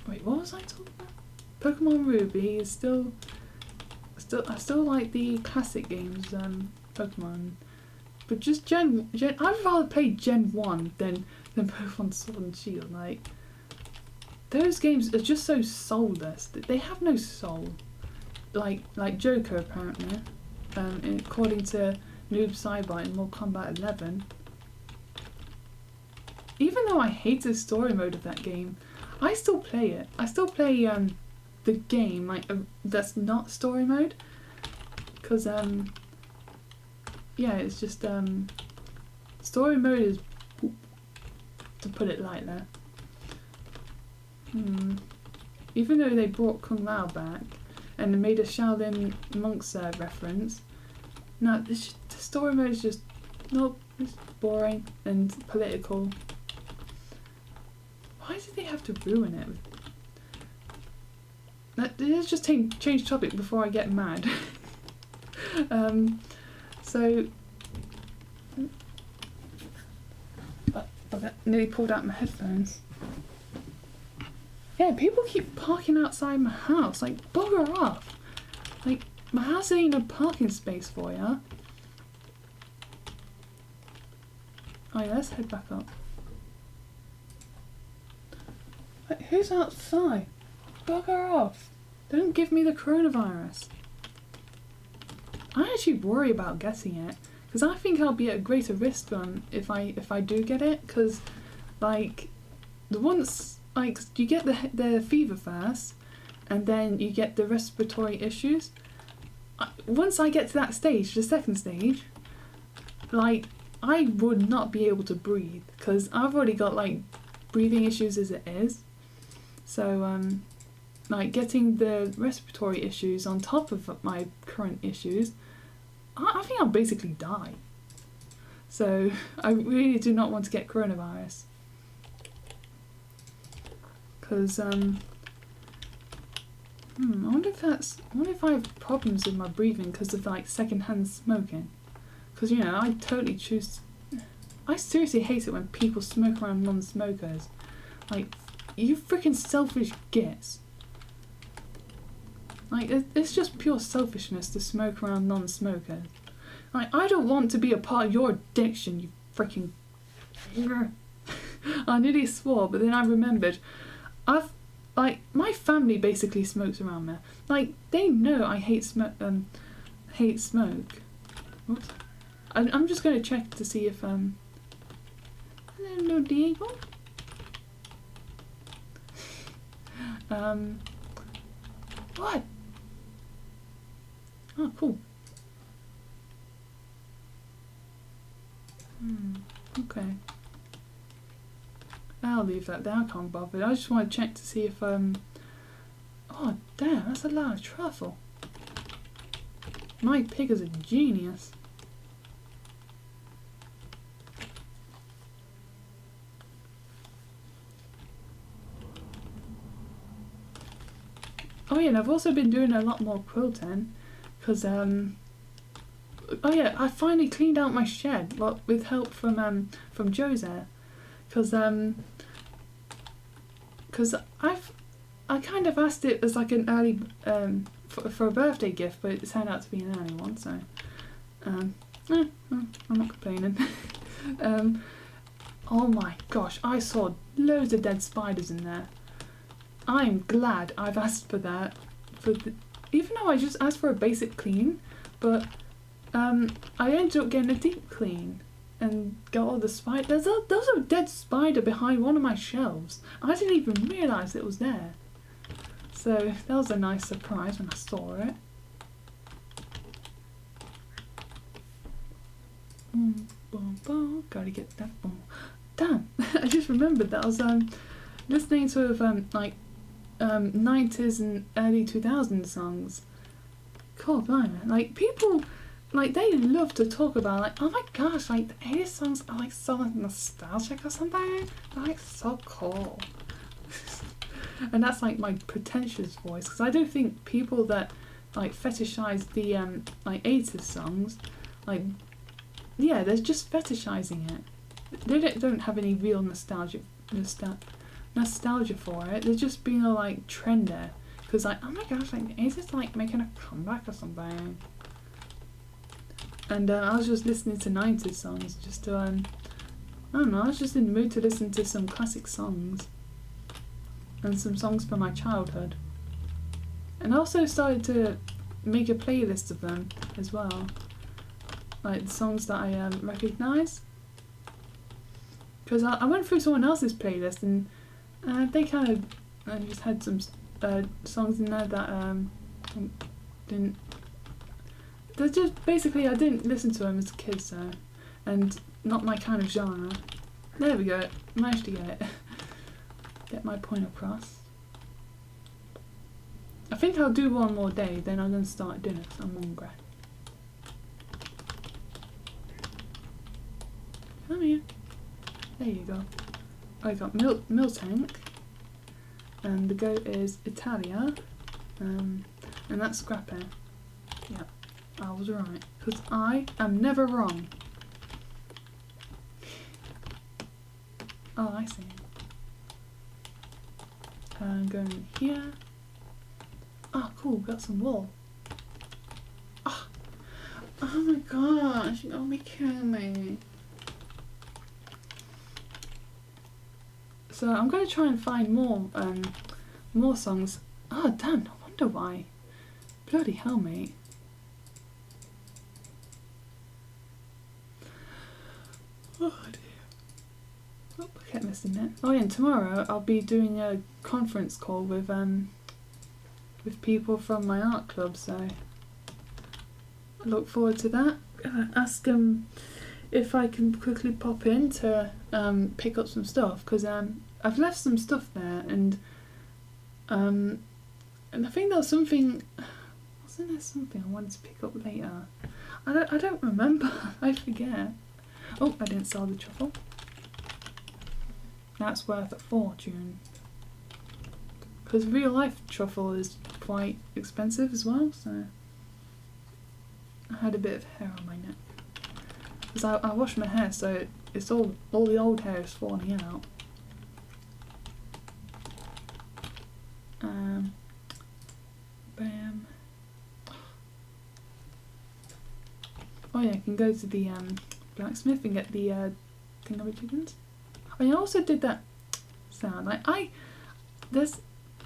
[SPEAKER 1] Wait, what was I talking about? Pokemon Ruby is still I still like the classic games, Pokemon, but just Gen I'd rather play Gen 1 than Pokemon Sword and Shield. Like those games are just so soulless. They have no soul. Like Joker apparently, according to Noob Saibot in Mortal Kombat 11. Even though I hate the story mode of that game, I still play it. I still play the game like that's not story mode, because yeah, it's just story mode is poop, to put it lightly. Even though they brought Kung Lao back and they made a Shaolin monks reference, no, the story mode is just nope, it's boring and political. Why did they have to ruin it? Let's just change topic before I get mad. So, I nearly pulled out my headphones. Yeah, people keep parking outside my house. Like, bugger off. Like, my house ain't a parking space for ya. Oh yeah, let's head back up. Like, who's outside? Bugger off. Don't give me the coronavirus. I actually worry about getting it, because I think I'll be at a greater risk if I do get it, because like like you get the fever first and then you get the respiratory issues. Once I get to that stage, the second stage, like I would not be able to breathe, because I've already got like breathing issues as it is. So like getting the respiratory issues on top of my current issues, I think I'll basically die. So I really do not want to get coronavirus, because I wonder if I have problems with my breathing because of like secondhand smoking. Because you know, I totally I seriously hate it when people smoke around non-smokers. Like, you freaking selfish gits. Like, it's just pure selfishness to smoke around non-smokers. Like, I don't want to be a part of your addiction, you freaking... I nearly swore, but then I remembered. Like, my family basically smokes around me. Like, they know I hate smoke. Oops. I'm just going to check to see if, Hello, Diego. What? Oh, cool. Okay. I'll leave that there, I can't bother. I just want to check to see if, oh damn, that's a lot of truffle. My pig is a genius. Oh yeah, and I've also been doing a lot more quilting, because, oh yeah, I finally cleaned out my shed, well, with help from Jose, because I kind of asked it as like an early, for a birthday gift, but it turned out to be an early one, so, I'm not complaining. Oh my gosh, I saw loads of dead spiders in there. I'm glad I've asked for that, even though I just asked for a basic clean, but I ended up getting a deep clean and got all the spiders. There's a dead spider behind one of my shelves. I didn't even realise it was there. So that was a nice surprise when I saw it. Gotta get that. Damn! I just remembered that I was listening to like 90s and early 2000s songs. God, blimey. Like, people, like, they love to talk about, like, oh my gosh, like, the 80s songs are, like, so nostalgic or something. They're, like, so cool. And that's, like, my pretentious voice, because I do think people that, like, fetishize the, like, 80s songs, like, yeah, they're just fetishizing it. They don't have any real nostalgia for it. They're just being a like trender, because like, oh my gosh, like is this like making a comeback or something? And I was just listening to 90s songs just to I don't know, I was just in the mood to listen to some classic songs and some songs from my childhood. And I also started to make a playlist of them as well, like the songs that I recognise, because I went through someone else's playlist and they kind of just had some songs in there that didn't. They're just basically I didn't listen to them as a kid, so, and not my kind of genre. There we go. Managed to get my point across. I think I'll do one more day, then I'm gonna start dinner because I'm hungry. Come here. There you go. I got Miltank, and the goat is Italia, and that's Scrappy. Yeah, I was right, because I am never wrong. Oh, I see. I'm going here. Oh, cool, got some wool. Oh, oh my gosh, you're gonna be killing me. So I'm going to try and find more songs. Oh damn, no wonder why. Bloody hell, mate. Oh dear. Oh, I kept missing it. Oh yeah, and tomorrow I'll be doing a conference call with people from my art club, so I look forward to that. Ask them if I can quickly pop in to pick up some stuff, because I've left some stuff there, and I think there was something. Wasn't there something I wanted to pick up later? I don't remember. I forget. Oh, I didn't sell the truffle. That's worth a fortune. Because real life truffle is quite expensive as well, so I had a bit of hair on my neck. Because I wash my hair, so it's all the old hair is falling out. Bam. Oh yeah, I can go to the blacksmith and get the thingamajiggins. Oh yeah, I also did that sound. Like there's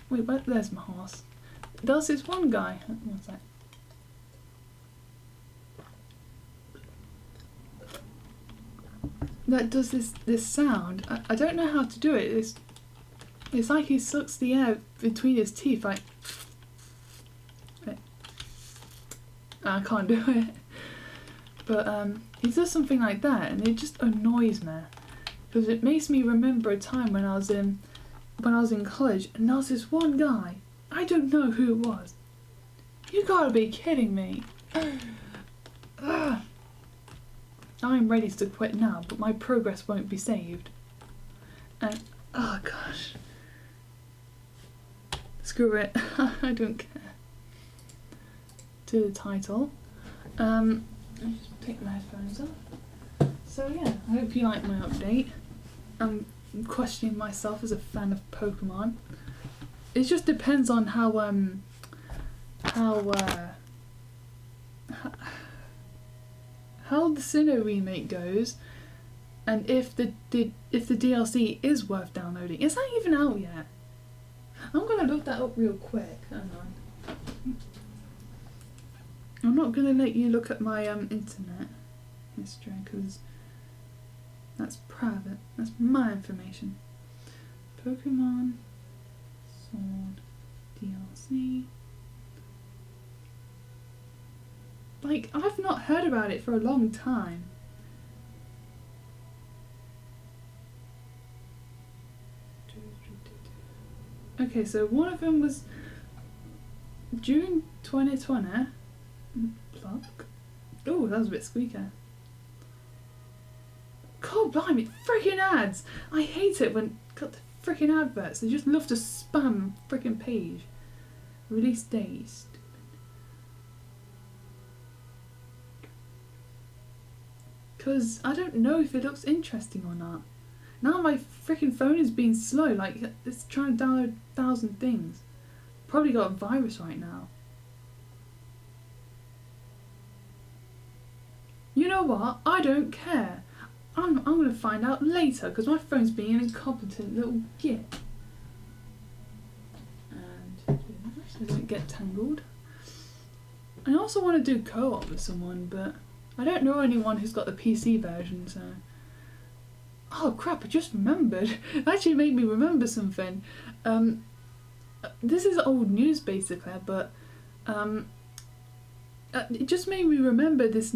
[SPEAKER 1] my horse. There's this one guy. One sec. That does this sound. I don't know how to do it. It's like he sucks the air between his teeth, like. I can't do it. But he does something like that, and it just annoys me because it makes me remember a time when I was in college, and there was this one guy. I don't know who it was. You gotta be kidding me. I'm ready to quit now, but my progress won't be saved. And oh gosh. Screw it. I don't care. To the title. Let me just take my headphones off. So yeah, I hope you like my update. I'm questioning myself as a fan of Pokemon. It just depends on how the Sinnoh remake goes, and if the DLC is worth downloading. Is that even out yet? I'm gonna look that up real quick. Hang on. I'm not gonna let you look at my internet history because that's private. That's my information. Pokemon Sword DLC. Like, I've not heard about it for a long time. Okay, so one of them was June 2020. Pluck. Oh, that was a bit squeaky. God blimey, freaking ads! I hate it when got the freaking adverts. They just love to spam freaking page. Release date. Because I don't know if it looks interesting or not. Now my freaking phone is being slow, like it's trying to download 1,000 things. Probably got a virus right now. You know what? I don't care. I'm going to find out later because my phone's being an incompetent little git. And so I don't get tangled. I also want to do co-op with someone, but I don't know anyone who's got the PC version, so... Oh crap, I just remembered. It actually made me remember something. This is old news basically, but it just made me remember this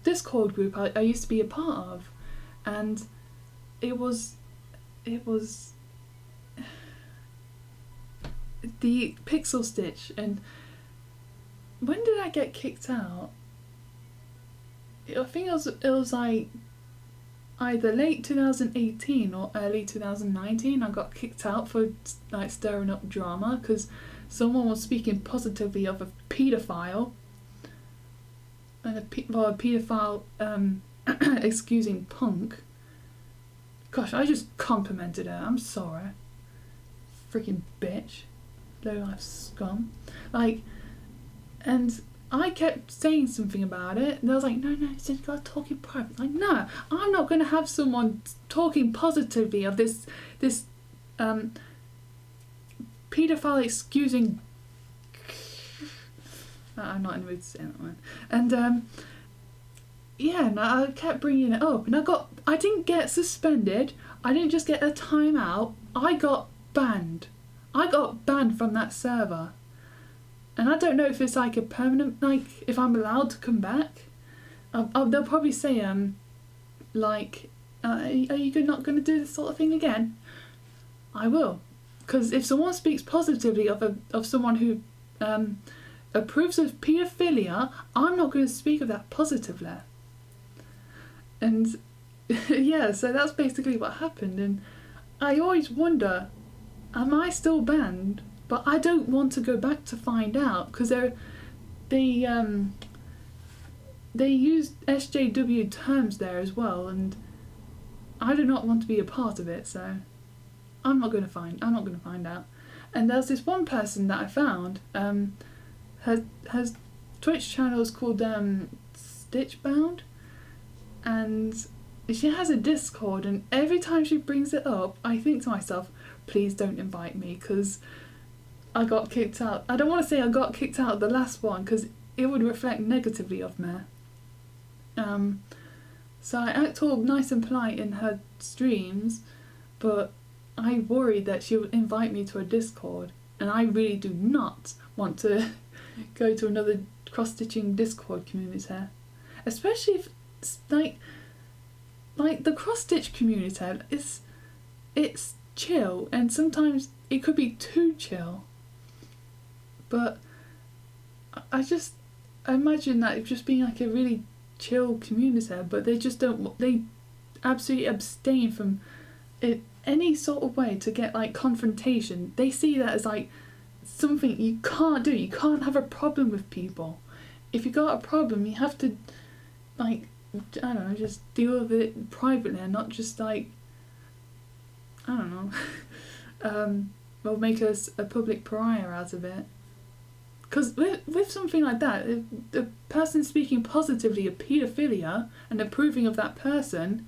[SPEAKER 1] Discord group I used to be a part of, and it was the Pixel Stitch. And when did I get kicked out? I think it was like either late 2018 or early 2019. I got kicked out for like stirring up drama because someone was speaking positively of a paedophile. And a paedophile excusing punk. Gosh, I just complimented her. I'm sorry. Freaking bitch. Low life scum. Like, and I kept saying something about it, and I was like, no, you said you gotta talk in private. Like, no, I'm not gonna have someone talking positively of this paedophile excusing. I'm not in the mood to say that one. And yeah, no, I kept bringing it up, and I didn't get suspended. I didn't just get a timeout. I got banned. I got banned from that server. And I don't know if it's like a permanent, like, if I'm allowed to come back. They'll probably say, like, are you not going to do this sort of thing again? I will. Because if someone speaks positively of someone who approves of paedophilia, I'm not going to speak of that positively. And yeah, so that's basically what happened. And I always wonder, am I still banned? But I don't want to go back to find out because they used SJW terms there as well, and I do not want to be a part of it. So I'm not going to find out. And there's this one person that I found. Her Twitch channel is called Stitchbound, and she has a Discord. And every time she brings it up, I think to myself, please don't invite me because I got kicked out. I don't want to say I got kicked out of the last one because it would reflect negatively of me. So I act all nice and polite in her streams, but I worry that she'll invite me to a Discord, and I really do not want to go to another cross-stitching Discord community. especially if like the cross stitch community it's chill, and sometimes it could be too chill. But I imagine that it's just being like a really chill community, but they absolutely abstain from any sort of way to get like confrontation. They see that as like something you can't do. You can't have a problem with people. If you got a problem, you have to like, I don't know, just deal with it privately and not just like, I don't know, well, make us a public pariah out of it. Because with something like that, if the person speaking positively of paedophilia and approving of that person,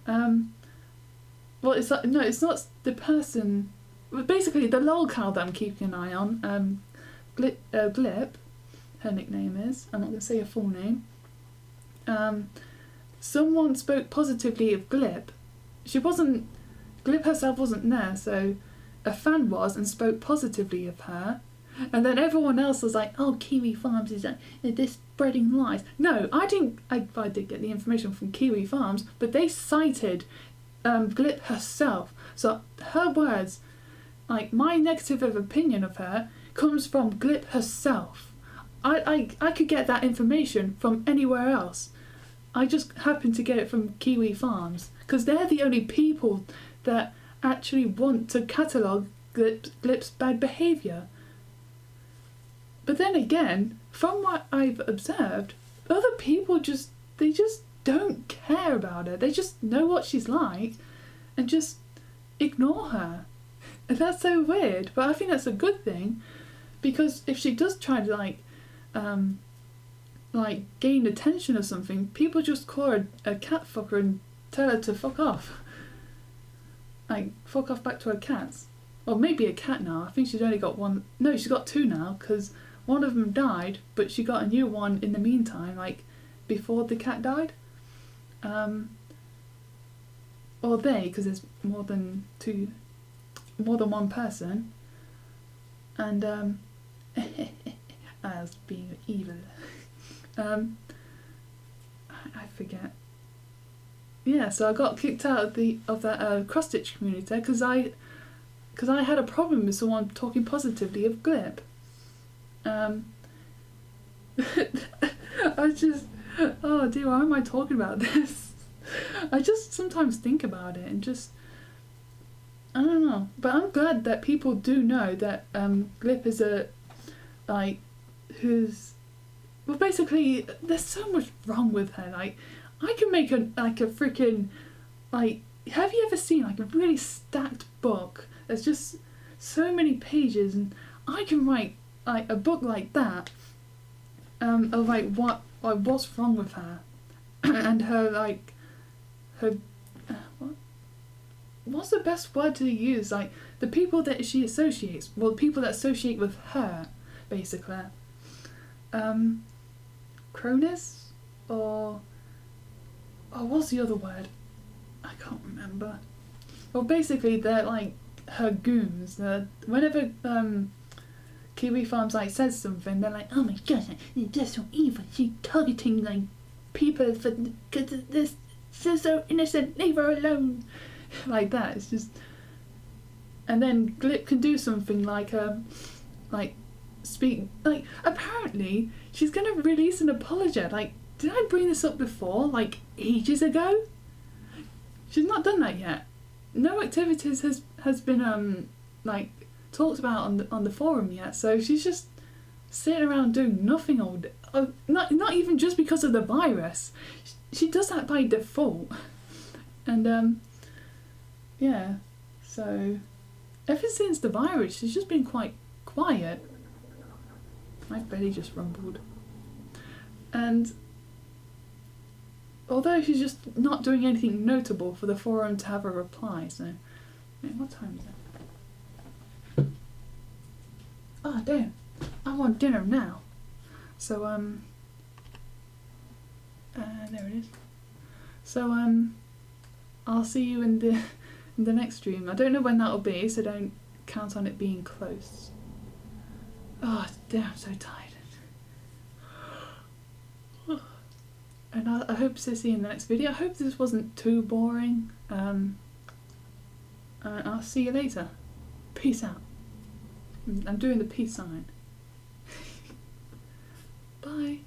[SPEAKER 1] well, it's like, no, it's not the person. Basically, the lolcow that I'm keeping an eye on, Glip, her nickname is. I'm not going to say her full name. Someone spoke positively of Glip. Glip herself wasn't there, so a fan was and spoke positively of her. And then everyone else was like, oh, Kiwi Farms is this spreading lies. No, I did get the information from Kiwi Farms, but they cited Glip herself. So her words, like my negative opinion of her, comes from Glip herself. I could get that information from anywhere else. I just happened to get it from Kiwi Farms, because they're the only people that actually want to catalogue Glip's bad behaviour. But then again, from what I've observed, other people just don't care about her. They just know what she's like and just ignore her. And that's so weird, but I think that's a good thing, because if she does try to gain attention or something, people just call her a cat fucker and tell her to fuck off. Like, fuck off back to her cats. Or maybe a cat now. I think she's only got one. No, she's got two now, because one of them died, but she got a new one in the meantime, like before the cat died. Or because there's more than one person. And as being evil. I forget. Yeah, so I got kicked out of that cross stitch community because I had a problem with someone talking positively of Glip. I just, oh dear, why am I talking about this? I just sometimes think about it and just, I don't know. But I'm glad that people do know that Glip is well, basically, there's so much wrong with her. Like, I can make a freaking, like, have you ever seen like a really stacked book? There's just so many pages, and I can write like a book like that, of like what's wrong with her, and her what's the best word to use? Like the people that she associates, well, people that associate with her, basically. Cronus, or what's the other word? I can't remember. Well, basically they're like her goons. Whenever Kiwi Farms like says something, they're like, oh my gosh, they're so evil. She's targeting like people because they're so innocent. Leave her alone. Like that. It's just. And then Glip can do something like speak, like, apparently she's gonna release an apology. Like, did I bring this up before, like ages ago? She's not done that yet. No activities has been like talked about on the forum yet, so she's just sitting around doing nothing all day. Not even just because of the virus. She does that by default. And yeah, so ever since the virus she's just been quite quiet. My belly just rumbled. And although she's just not doing anything notable for the forum to have a reply, so what time is it? Oh damn, I want dinner now. So there it is. So I'll see you in the next stream. I don't know when that'll be, so don't count on it being close. Oh damn, I'm so tired. and I hope to see you in the next video. I hope this wasn't too boring. I'll see you later. Peace out. I'm doing the peace sign. Bye.